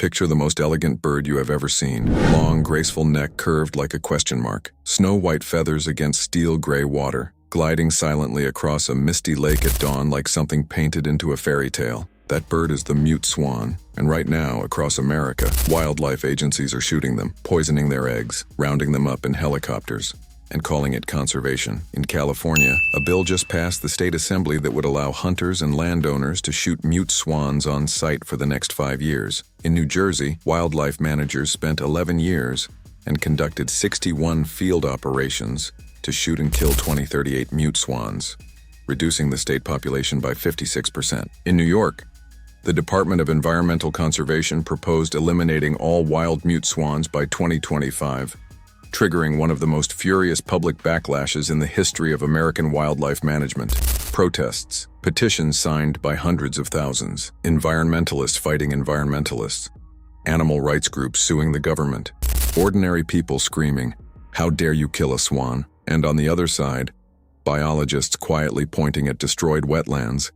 Picture the most elegant bird you have ever seen. Long, graceful neck curved like a question mark. Snow-white feathers against steel-gray water. Gliding silently across a misty lake at dawn like something painted into a fairy tale. That bird is the mute swan, and right now, across America, wildlife agencies are shooting them, poisoning their eggs, rounding them up in helicopters, and calling it conservation. In California, a bill just passed the state assembly that would allow hunters and landowners to shoot mute swans on site for the next 5 years. In New Jersey, wildlife managers spent 11 years and conducted 61 field operations to shoot and kill 2038 mute swans, reducing the state population by 56%. In New York, the Department of Environmental Conservation proposed eliminating all wild mute swans by 2025, triggering one of the most furious public backlashes in the history of American wildlife management. Protests, petitions signed by hundreds of thousands, environmentalists fighting environmentalists, animal rights groups suing the government, ordinary people screaming, "How dare you kill a swan?" And on the other side, biologists quietly pointing at destroyed wetlands,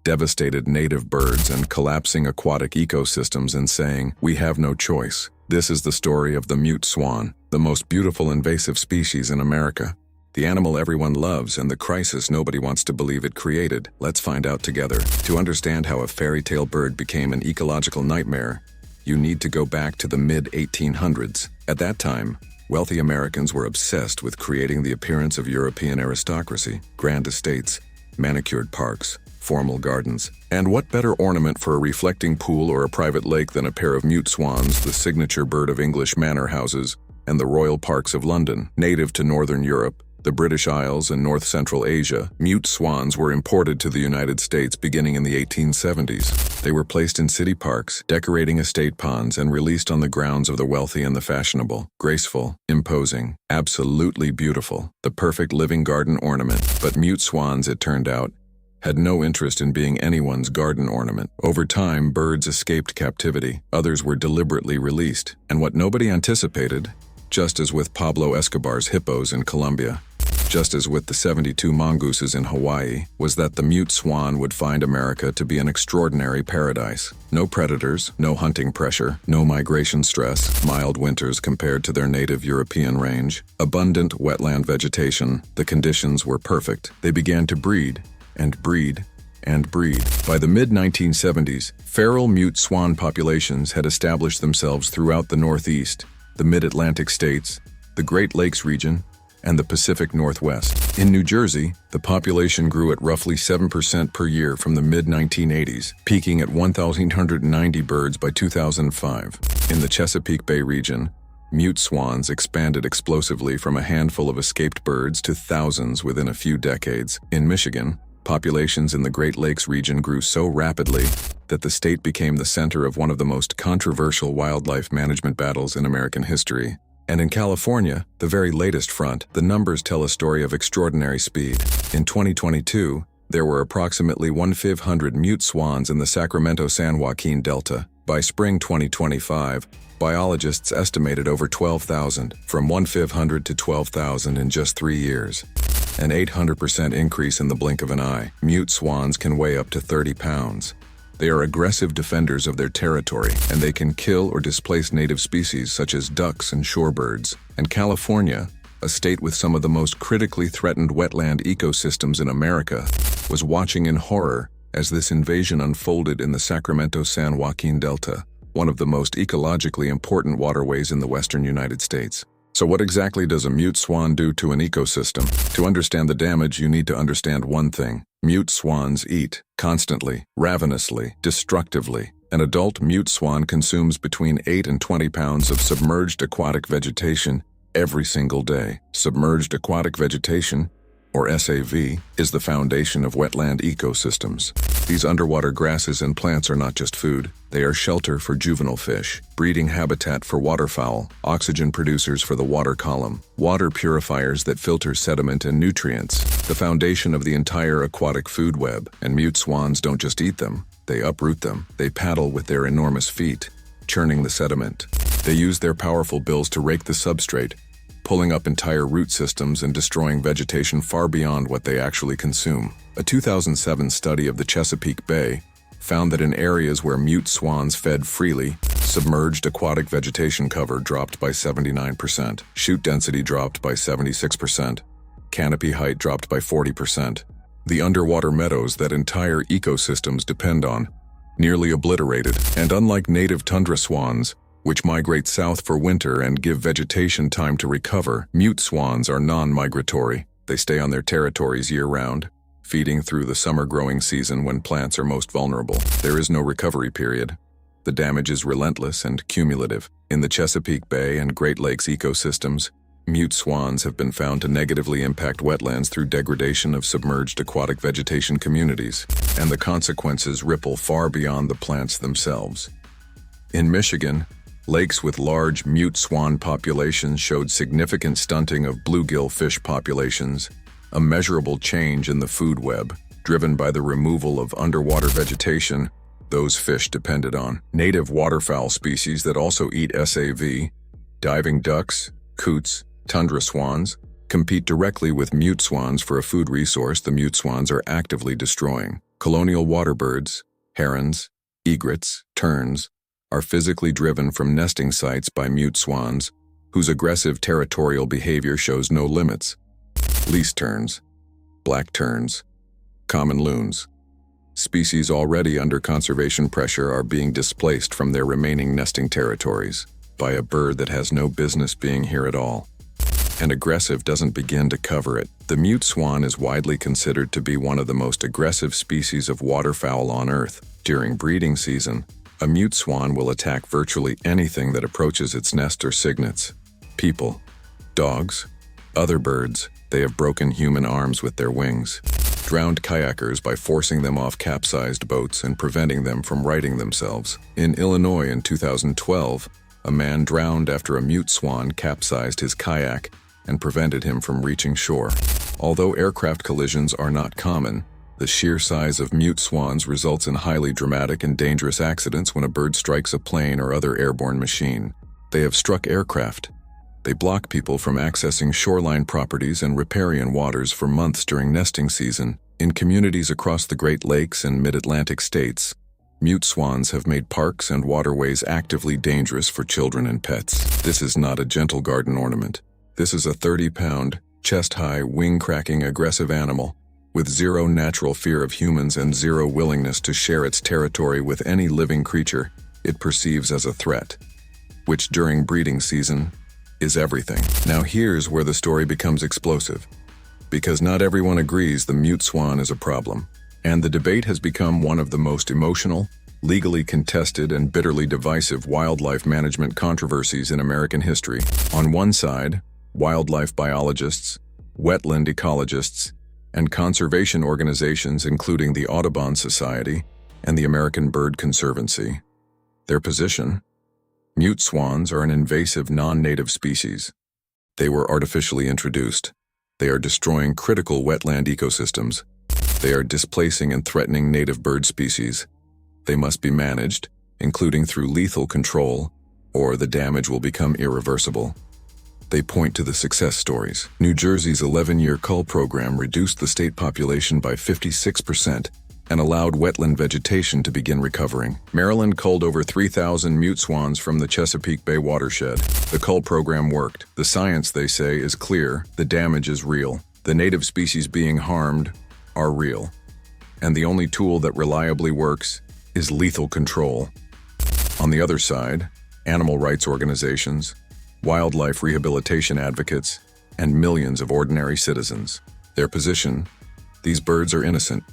devastated native birds, and collapsing aquatic ecosystems and saying, "We have no choice." This is the story of the mute swan, the most beautiful invasive species in America. The animal everyone loves and the crisis nobody wants to believe it created. Let's find out together. To understand how a fairy tale bird became an ecological nightmare, you need to go back to the mid-1800s. At that time, wealthy Americans were obsessed with creating the appearance of European aristocracy, grand estates, manicured parks, formal gardens. And what better ornament for a reflecting pool or a private lake than a pair of mute swans, the signature bird of English manor houses and the royal parks of London? Native to Northern Europe, the British Isles, and North Central Asia, mute swans were imported to the United States beginning in the 1870s. They were placed in city parks, decorating estate ponds, and released on the grounds of the wealthy and the fashionable. Graceful, imposing, absolutely beautiful, the perfect living garden ornament. But mute swans, it turned out, had no interest in being anyone's garden ornament. Over time, birds escaped captivity. Others were deliberately released. And what nobody anticipated, just as with Pablo Escobar's hippos in Colombia, just as with the 72 mongooses in Hawaii, was that the mute swan would find America to be an extraordinary paradise. No predators, no hunting pressure, no migration stress, mild winters compared to their native European range, abundant wetland vegetation. The conditions were perfect. They began to breed, and breed, and breed. By the mid-1970s, feral mute swan populations had established themselves throughout the Northeast, the Mid-Atlantic states, the Great Lakes region, and the Pacific Northwest. In New Jersey, the population grew at roughly 7% per year from the mid-1980s, peaking at 1,890 birds by 2005. In the Chesapeake Bay region, mute swans expanded explosively from a handful of escaped birds to thousands within a few decades. In Michigan, populations in the Great Lakes region grew so rapidly that the state became the center of one of the most controversial wildlife management battles in American history. And in California, the very latest front, the numbers tell a story of extraordinary speed. In 2022, there were approximately 1,500 mute swans in the Sacramento-San Joaquin Delta. By spring 2025, biologists estimated over 12,000, from 1,500 to 12,000 in just 3 years. An 800% increase in the blink of an eye. Mute swans can weigh up to 30 pounds. They are aggressive defenders of their territory, and they can kill or displace native species such as ducks and shorebirds. And California, a state with some of the most critically threatened wetland ecosystems in America, was watching in horror as this invasion unfolded in the Sacramento-San Joaquin Delta, one of the most ecologically important waterways in the western United States. So what exactly does a mute swan do to an ecosystem? To understand the damage, you need to understand one thing. Mute swans eat, constantly, ravenously, destructively. An adult mute swan consumes between 8 and 20 pounds of submerged aquatic vegetation every single day. Submerged aquatic vegetation, or SAV, is the foundation of wetland ecosystems. These underwater grasses and plants are not just food. They are shelter for juvenile fish, breeding habitat for waterfowl, oxygen producers for the water column, water purifiers that filter sediment and nutrients, the foundation of the entire aquatic food web. And mute swans don't just eat them, they uproot them. They paddle with their enormous feet, churning the sediment. They use their powerful bills to rake the substrate, pulling up entire root systems and destroying vegetation far beyond what they actually consume. A 2007 study of the Chesapeake Bay found that in areas where mute swans fed freely, Submerged aquatic vegetation cover dropped by 79%. Chute density dropped by 76%. Canopy height dropped by 40%. The underwater meadows that entire ecosystems depend on, nearly obliterated. And unlike native tundra swans, which migrate south for winter and give vegetation time to recover, mute swans are non-migratory. They stay on their territories year-round, feeding through the summer growing season when plants are most vulnerable. There is no recovery period. The damage is relentless and cumulative. In the Chesapeake Bay and Great Lakes ecosystems, mute swans have been found to negatively impact wetlands through degradation of submerged aquatic vegetation communities, and the consequences ripple far beyond the plants themselves. In Michigan, lakes with large mute swan populations showed significant stunting of bluegill fish populations, a measurable change in the food web, driven by the removal of underwater vegetation those fish depended on. Native waterfowl species that also eat SAV, diving ducks, coots, tundra swans, compete directly with mute swans for a food resource the mute swans are actively destroying. Colonial waterbirds, herons, egrets, terns, are physically driven from nesting sites by mute swans, whose aggressive territorial behavior shows no limits. Least terns, black terns, common loons. Species already under conservation pressure are being displaced from their remaining nesting territories by a bird that has no business being here at all. And aggressive doesn't begin to cover it. The mute swan is widely considered to be one of the most aggressive species of waterfowl on Earth. During breeding season, a mute swan will attack virtually anything that approaches its nest or cygnets. People, dogs, other birds. They have broken human arms with their wings, drowned kayakers by forcing them off capsized boats and preventing them from righting themselves. In Illinois in 2012, a man drowned after a mute swan capsized his kayak and prevented him from reaching shore. Although aircraft collisions are not common, the sheer size of mute swans results in highly dramatic and dangerous accidents when a bird strikes a plane or other airborne machine. They have struck aircraft. They block people from accessing shoreline properties and riparian waters for months during nesting season. In communities across the Great Lakes and mid-Atlantic states, mute swans have made parks and waterways actively dangerous for children and pets. This is not a gentle garden ornament. This is a 30-pound, chest-high, wing-cracking aggressive animal with zero natural fear of humans and zero willingness to share its territory with any living creature it perceives as a threat, which during breeding season is everything. Now here's where the story becomes explosive, because not everyone agrees the mute swan is a problem, and the debate has become one of the most emotional, legally contested, and bitterly divisive wildlife management controversies in American history. On one side, wildlife biologists, wetland ecologists, and conservation organizations including the Audubon Society and the American Bird Conservancy. Their position: mute swans are an invasive non-native species. They were artificially introduced. They are destroying critical wetland ecosystems. They are displacing and threatening native bird species. They must be managed, including through lethal control, or the damage will become irreversible. They point to the success stories. New Jersey's 11-year cull program reduced the state population by 56% and allowed wetland vegetation to begin recovering. Maryland culled over 3,000 mute swans from the Chesapeake Bay watershed. The cull program worked. The science, they say, is clear. The damage is real. The native species being harmed are real. And the only tool that reliably works is lethal control. On the other side, animal rights organizations, wildlife rehabilitation advocates, and millions of ordinary citizens. Their position: these birds are innocent.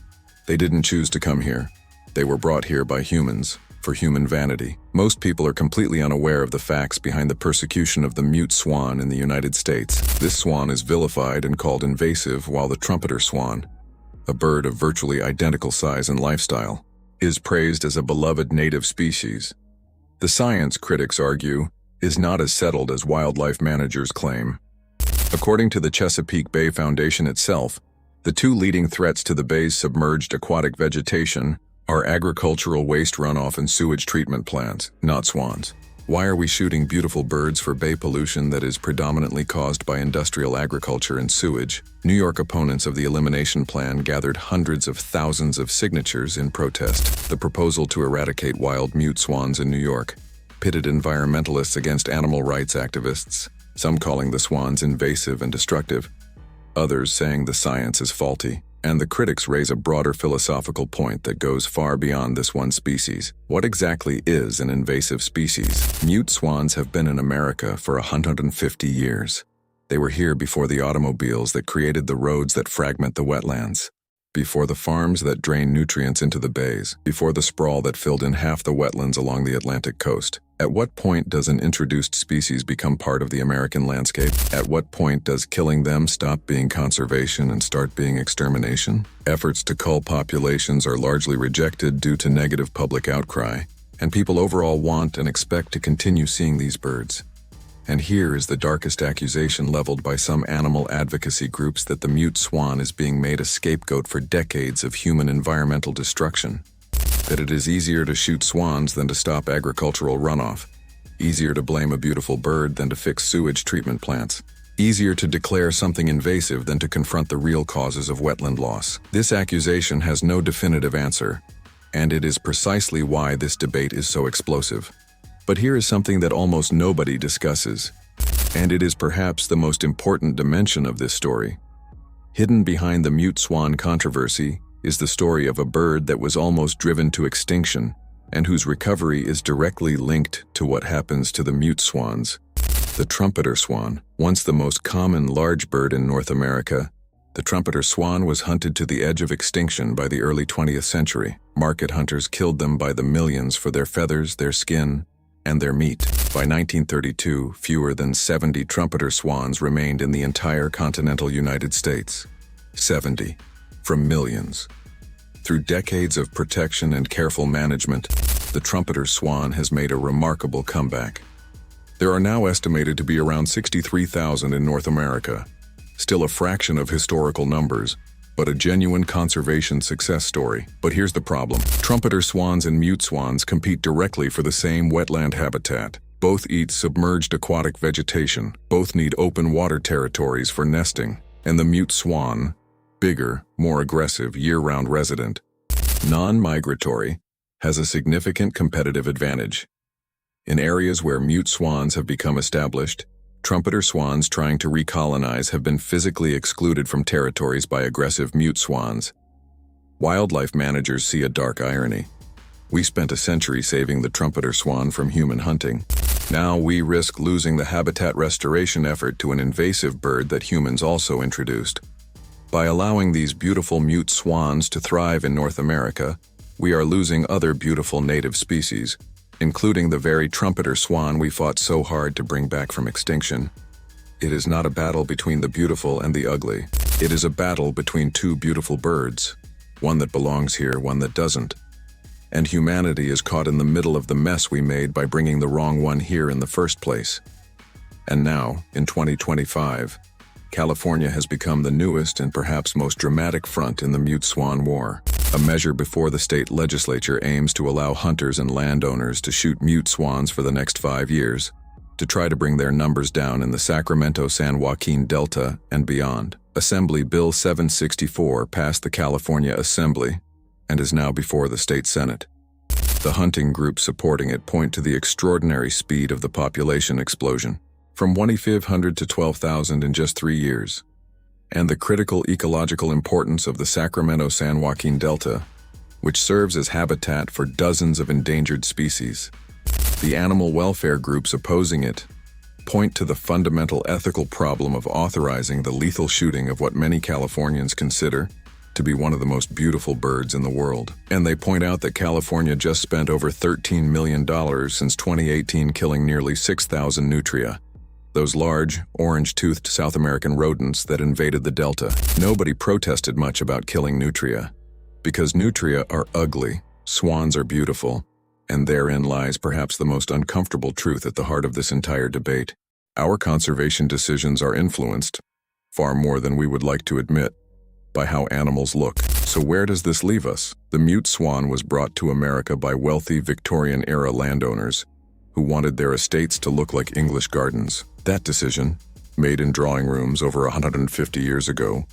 They didn't choose to come here. They were brought here by humans, for human vanity. Most people are completely unaware of the facts behind the persecution of the mute swan in the United States. This swan is vilified and called invasive, while the trumpeter swan, a bird of virtually identical size and lifestyle, is praised as a beloved native species. The science, critics argue, is not as settled as wildlife managers claim. According to the Chesapeake Bay Foundation itself, the two leading threats to the bay's submerged aquatic vegetation are agricultural waste runoff and sewage treatment plants, not swans. Why are we shooting beautiful birds for bay pollution that is predominantly caused by industrial agriculture and sewage? New York opponents of the elimination plan gathered hundreds of thousands of signatures in protest. The proposal to eradicate wild mute swans in New York, pitted environmentalists against animal rights activists, some calling the swans invasive and destructive, others saying the science is faulty. And the critics raise a broader philosophical point that goes far beyond this one species. What exactly is an invasive species? Mute swans have been in America for 150 years. They were here before the automobiles that created the roads that fragment the wetlands, before the farms that drain nutrients into the bays, before the sprawl that filled in half the wetlands along the Atlantic coast. At what point does an introduced species become part of the American landscape? At what point does killing them stop being conservation and start being extermination? Efforts to cull populations are largely rejected due to negative public outcry, and people overall want and expect to continue seeing these birds. And here is the darkest accusation leveled by some animal advocacy groups that the mute swan is being made a scapegoat for decades of human environmental destruction. That it is easier to shoot swans than to stop agricultural runoff, easier to blame a beautiful bird than to fix sewage treatment plants, easier to declare something invasive than to confront the real causes of wetland loss. This accusation has no definitive answer, and it is precisely why this debate is so explosive. But here is something that almost nobody discusses, and it is perhaps the most important dimension of this story. Hidden behind the mute swan controversy is the story of a bird that was almost driven to extinction and whose recovery is directly linked to what happens to the mute swans. The trumpeter swan, once the most common large bird in North America, the trumpeter swan was hunted to the edge of extinction by the early 20th century. Market hunters killed them by the millions for their feathers, their skin, and their meat. By 1932, fewer than 70 trumpeter swans remained in the entire continental United States. 70. From millions. Through decades of protection and careful management, the trumpeter swan has made a remarkable comeback. There are now estimated to be around 63,000 in North America, still a fraction of historical numbers, but a genuine conservation success story. But here's the problem. Trumpeter swans and mute swans compete directly for the same wetland habitat. Both eat submerged aquatic vegetation. Both need open water territories for nesting. And the mute swan, bigger, more aggressive, year-round resident, non-migratory, has a significant competitive advantage. In areas where mute swans have become established, trumpeter swans trying to recolonize have been physically excluded from territories by aggressive mute swans. Wildlife managers see a dark irony. We spent a century saving the trumpeter swan from human hunting. Now we risk losing the habitat restoration effort to an invasive bird that humans also introduced. By allowing these beautiful mute swans to thrive in North America, we are losing other beautiful native species, including the very trumpeter swan we fought so hard to bring back from extinction. It is not a battle between the beautiful and the ugly. It is a battle between two beautiful birds, one that belongs here, one that doesn't. And humanity is caught in the middle of the mess we made by bringing the wrong one here in the first place. And now, in 2025, California has become the newest and perhaps most dramatic front in the mute swan war. A measure before the state legislature aims to allow hunters and landowners to shoot mute swans for the next 5 years, to try to bring their numbers down in the Sacramento-San Joaquin Delta and beyond. Assembly Bill 764 passed the California Assembly and is now before the state Senate. The hunting groups supporting it point to the extraordinary speed of the population explosion, from 2,500 to 12,000 in just 3 years, and the critical ecological importance of the Sacramento-San Joaquin Delta, which serves as habitat for dozens of endangered species. The animal welfare groups opposing it point to the fundamental ethical problem of authorizing the lethal shooting of what many Californians consider to be one of the most beautiful birds in the world. And they point out that California just spent over $13 million since 2018 killing nearly 6,000 nutria, those large, orange-toothed South American rodents that invaded the Delta. Nobody protested much about killing nutria, because nutria are ugly, swans are beautiful, and therein lies perhaps the most uncomfortable truth at the heart of this entire debate. Our conservation decisions are influenced, far more than we would like to admit, by how animals look. So where does this leave us? The mute swan was brought to America by wealthy Victorian-era landowners who wanted their estates to look like English gardens. That decision, made in drawing rooms over 150 years ago,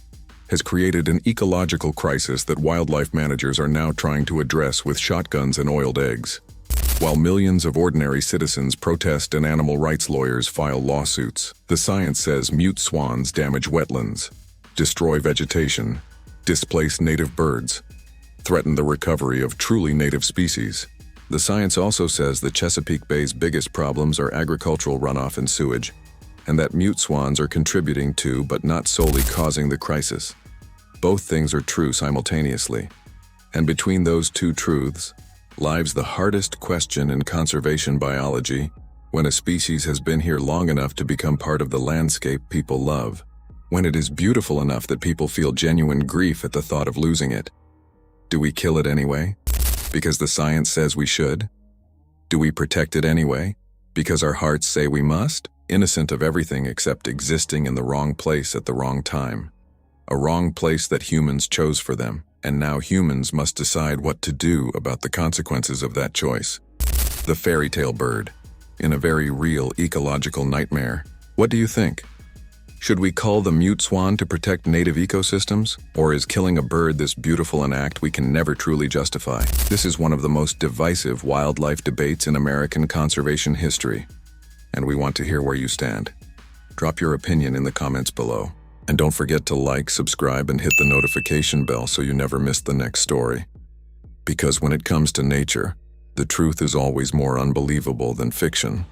has created an ecological crisis that wildlife managers are now trying to address with shotguns and oiled eggs. While millions of ordinary citizens protest and animal rights lawyers file lawsuits, the science says mute swans damage wetlands, destroy vegetation, displace native birds, threaten the recovery of truly native species. The science also says the Chesapeake Bay's biggest problems are agricultural runoff and sewage, and that mute swans are contributing to but not solely causing the crisis. Both things are true simultaneously. And between those two truths lies the hardest question in conservation biology: when a species has been here long enough to become part of the landscape people love, when it is beautiful enough that people feel genuine grief at the thought of losing it. Do we kill it anyway? Because the science says we should? Do we protect it anyway? Because our hearts say we must? Innocent of everything except existing in the wrong place at the wrong time. A wrong place that humans chose for them, and now humans must decide what to do about the consequences of that choice. The fairy tale bird, in a very real ecological nightmare. What do you think? Should we cull the mute swan to protect native ecosystems? Or is killing a bird this beautiful an act we can never truly justify? This is one of the most divisive wildlife debates in American conservation history, and we want to hear where you stand. Drop your opinion in the comments below. And don't forget to like, subscribe, and hit the notification bell so you never miss the next story. Because when it comes to nature, the truth is always more unbelievable than fiction.